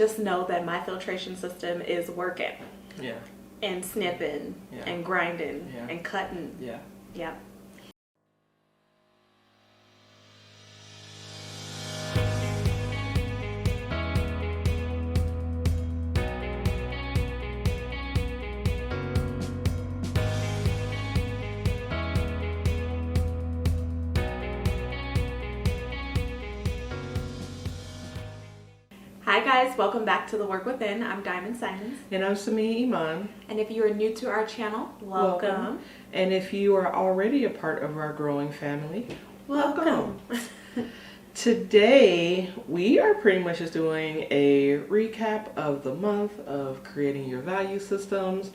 just know that my filtration system is working. Yeah. And snipping and grinding and cutting. Yeah. Yep. Hi guys, welcome back to The Work Within. I'm Diamond Samiyyah. And I'm Samiyyah. And if you are new to our channel, welcome. And if you are already a part of our growing family, welcome. Today, we are pretty much just doing a recap of the month of creating your value systems,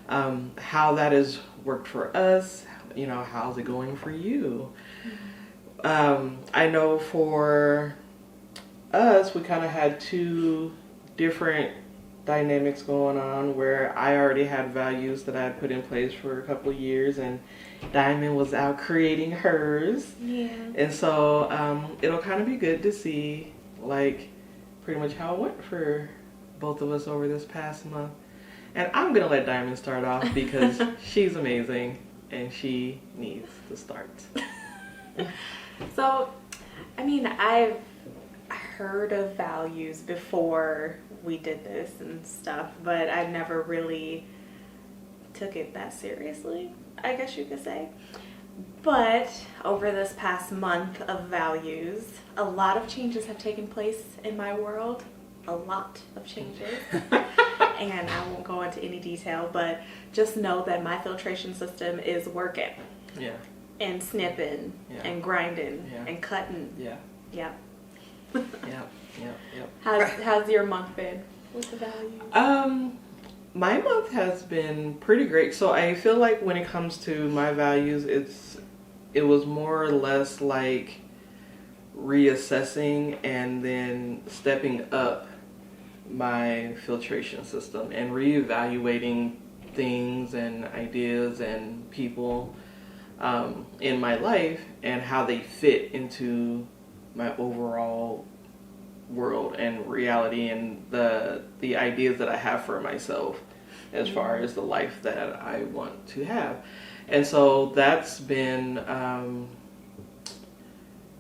how that has worked for us, how's it going for you? I know for us, we kind of had two different dynamics going on where I already had values that I had put in place for a couple of years, and Diamond was out creating hers. Yeah. And so it'll kind of be good to see pretty much how it went for both of us over this past month. And I'm gonna let Diamond start off because she's amazing and she needs to start. So, I've heard of values before we did this and stuff, but I never really took it that seriously, I guess you could say. But over this past month of values, a lot of changes have taken place in my world. A lot of changes. And I won't go into any detail, but just know that my filtration system is working. Yeah. And snipping and grinding and cutting. Yeah. Yep. Yep. How's your month been with the values? My month has been pretty great. So I feel like when it comes to my values, it was more or less like reassessing and then stepping up my filtration system and reevaluating things and ideas and people in my life and how they fit into my overall world and reality and the ideas that I have for myself as far as the life that I want to have. And so that's been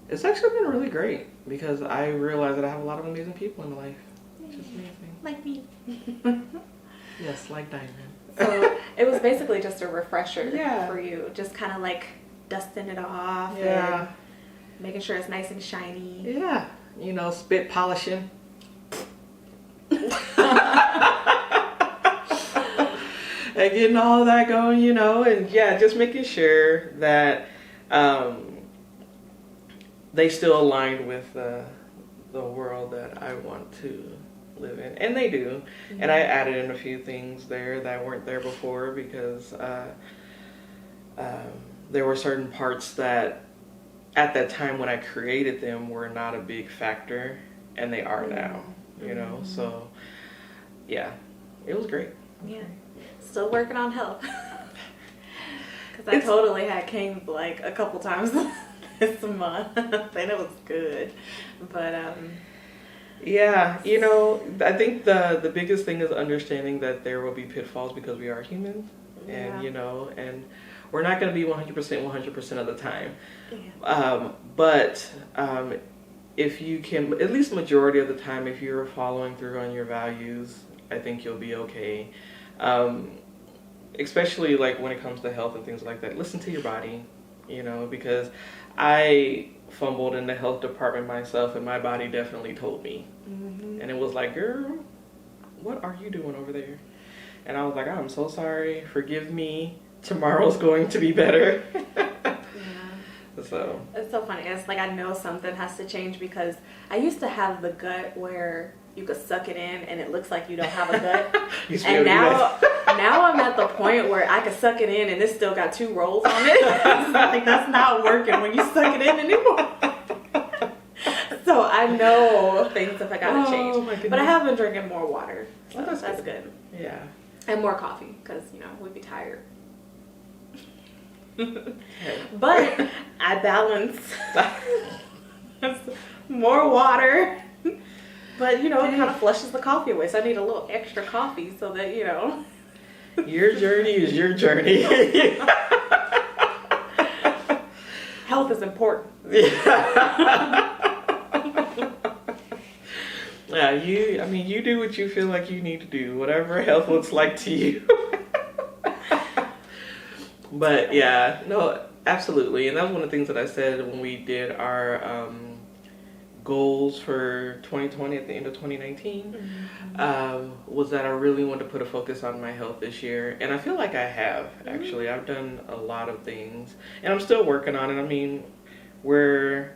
it's actually been really great because I realized that I have a lot of amazing people in my life. Just amazing. Like me. Yes, like Diamond. So it was basically just a refresher Yeah. for you, just kind of like dusting it off and making sure it's nice and shiny. Yeah, spit polishing. And getting all of that going, and just making sure that they still aligned with the world that I want to live in. And they do. Mm-hmm. And I added in a few things there that weren't there before because there were certain parts that at that time when I created them were not a big factor, and they are now, so yeah, it was great. Yeah, still working on health. Because I totally had cane like a couple times this month, and it was good, but yeah, I think the biggest thing is understanding that there will be pitfalls because we are humans, and and we're not going to be 100% of the time. Yeah. But if you can, at least majority of the time, if you're following through on your values, I think you'll be okay. Especially when it comes to health and things like that. Listen to your body, because I fumbled in the health department myself and my body definitely told me. Mm-hmm. And it was like, girl, what are you doing over there? And I was like, I'm so sorry. Forgive me. Tomorrow's going to be better. So it's so funny. It's like I know something has to change because I used to have the gut where you could suck it in and it looks like you don't have a gut. And now I'm at the point where I can suck it in and it's still got 2 rolls on it. It's like that's not working when you suck it in anymore. So I know things have got to change. But I have been drinking more water. So that's good. Yeah. And more coffee because, we'd be tired. But I balance more water But, you know, it kind of flushes the coffee away. So I need a little extra coffee so that, you know. Your journey is your journey. Health is important. Yeah, you do what you feel like you need to do, whatever health looks like to you. But yeah, no, absolutely. And that was one of the things that I said when we did our goals for 2020 at the end of 2019, was that I really wanted to put a focus on my health this year. And I feel like I have, actually. I've done a lot of things, and I'm still working on it. I mean, we're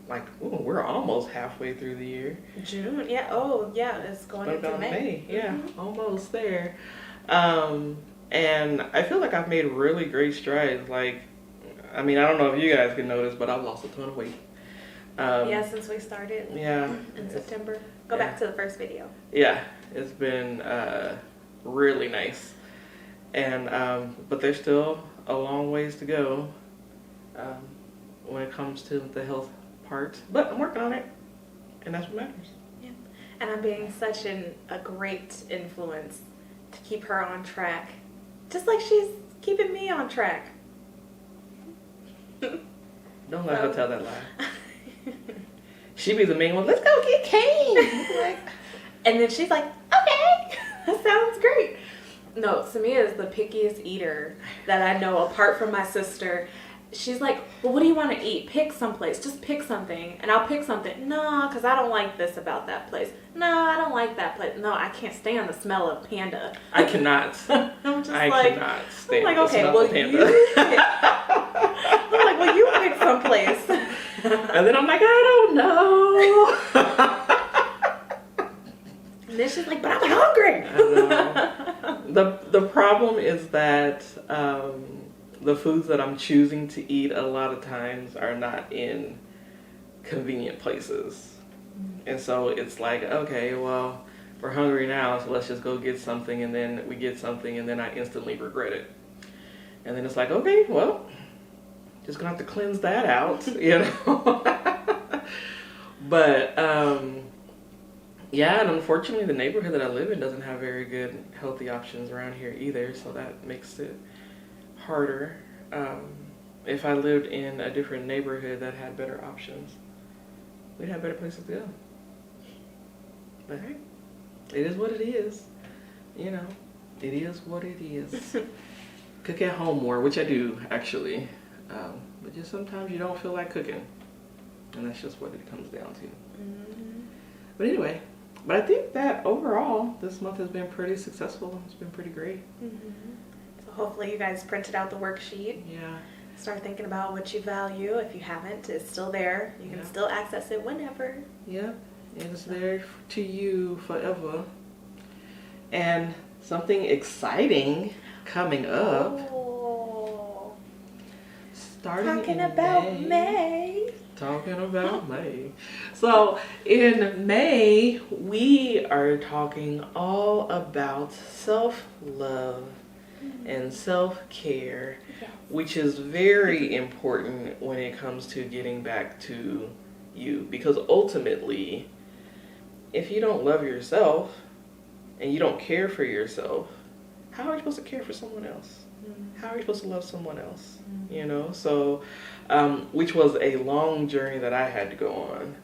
almost halfway through the year. June, yeah. Oh, yeah. It's going into May. Yeah, almost there. And I feel like I've made really great strides. Like, I mean, I don't know if you guys can notice, but I've lost a ton of weight. Yeah, since we started. Yeah. In September. Go back to the first video. Yeah, it's been really nice. And but there's still a long ways to go when it comes to the health part. But I'm working on it, and that's what matters. Yeah. And I'm being such a great influence to keep her on track. Just like she's keeping me on track. Don't let her tell that lie. She be the main one. Let's go get Kane. And then she's like, okay, that sounds great. No, Samiyyah is the pickiest eater that I know apart from my sister. She's like, well, what do you want to eat? Pick someplace. Just pick something. And I'll pick something. No, because I don't like this about that place. No, I don't like that place. No, I can't stand the smell of panda. I cannot. I'm just I like, cannot stand I'm like, the okay, smell well, of panda. you pick. I'm like, well, you pick someplace. And then I'm like, I don't know. And then she's like, but I'm hungry. I know. The problem is that the foods that I'm choosing to eat a lot of times are not in convenient places. And so it's like, okay, well, we're hungry now, so let's just go get something. And then we get something, and then I instantly regret it. And then it's like, okay, well, just gonna have to cleanse that out, you know. But yeah, and unfortunately the neighborhood that I live in doesn't have very good healthy options around here either, so that makes it harder. If I lived in a different neighborhood that had better options, we'd have better places to go. But hey, it is what it is, you know. It is what it is. Cook at home more, which I do actually. But just sometimes you don't feel like cooking, and that's just what it comes down to. But anyway, I think that overall this month has been pretty successful. It's been pretty great. So hopefully you guys printed out the worksheet. Yeah. Start thinking about what you value. If you haven't, it's still there. You can still access it whenever. Yeah, and it's there to you forever. And something exciting coming up. Talking about May. Talking about May. So in May, we are talking all about self-love and self-care, which is very important when it comes to getting back to you. Because ultimately, if you don't love yourself and you don't care for yourself, how are you supposed to care for someone else? How are you supposed to love someone else? You know, so which was a long journey that I had to go on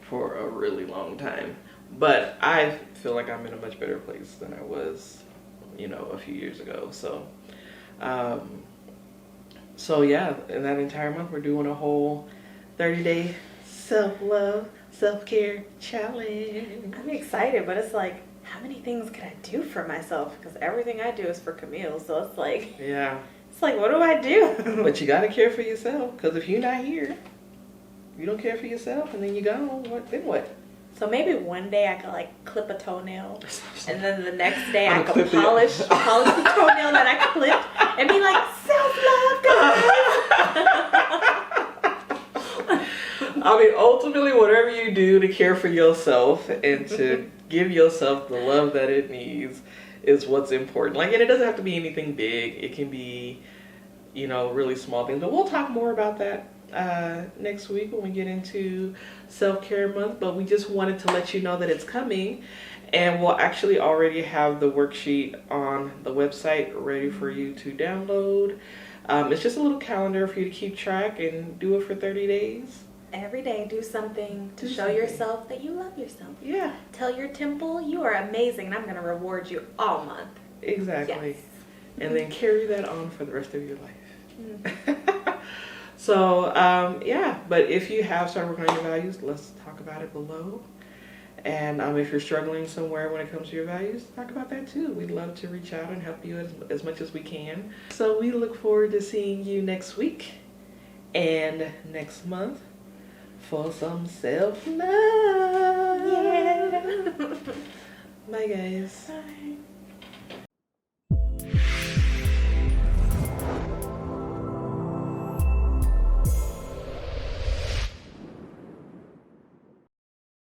for a really long time. But I feel like I'm in a much better place than I was, you know, a few years ago. So so yeah, in that entire month we're doing a whole 30-day self-love, self-care challenge. I'm excited, but it's like, how many things can I do for myself? Because everything I do is for Camille, so it's like, it's like, what do I do? But you gotta care for yourself, because if you're not here, you don't care for yourself, and then you gone. Then what? So maybe one day I could like clip a toenail, and then the next day I could polish the toenail that I clipped, and be like, self-love, guys. I mean, ultimately, whatever you do to care for yourself and to give yourself the love that it needs is what's important. Like, and it doesn't have to be anything big. It can be, you know, really small things. But we'll talk more about that next week when we get into self-care month, but we just wanted to let you know that it's coming, and we'll actually already have the worksheet on the website ready for you to download. It's just a little calendar for you to keep track and do it for 30 days. Every day, do something to show yourself that you love yourself. Yeah. Tell your temple you are amazing and I'm going to reward you all month. Exactly. Yes. And then carry that on for the rest of your life. So, yeah, but if you have started working on your values, let's talk about it below. And if you're struggling somewhere when it comes to your values, talk about that too. We'd love to reach out and help you as much as we can. So we look forward to seeing you next week and next month for some self-love.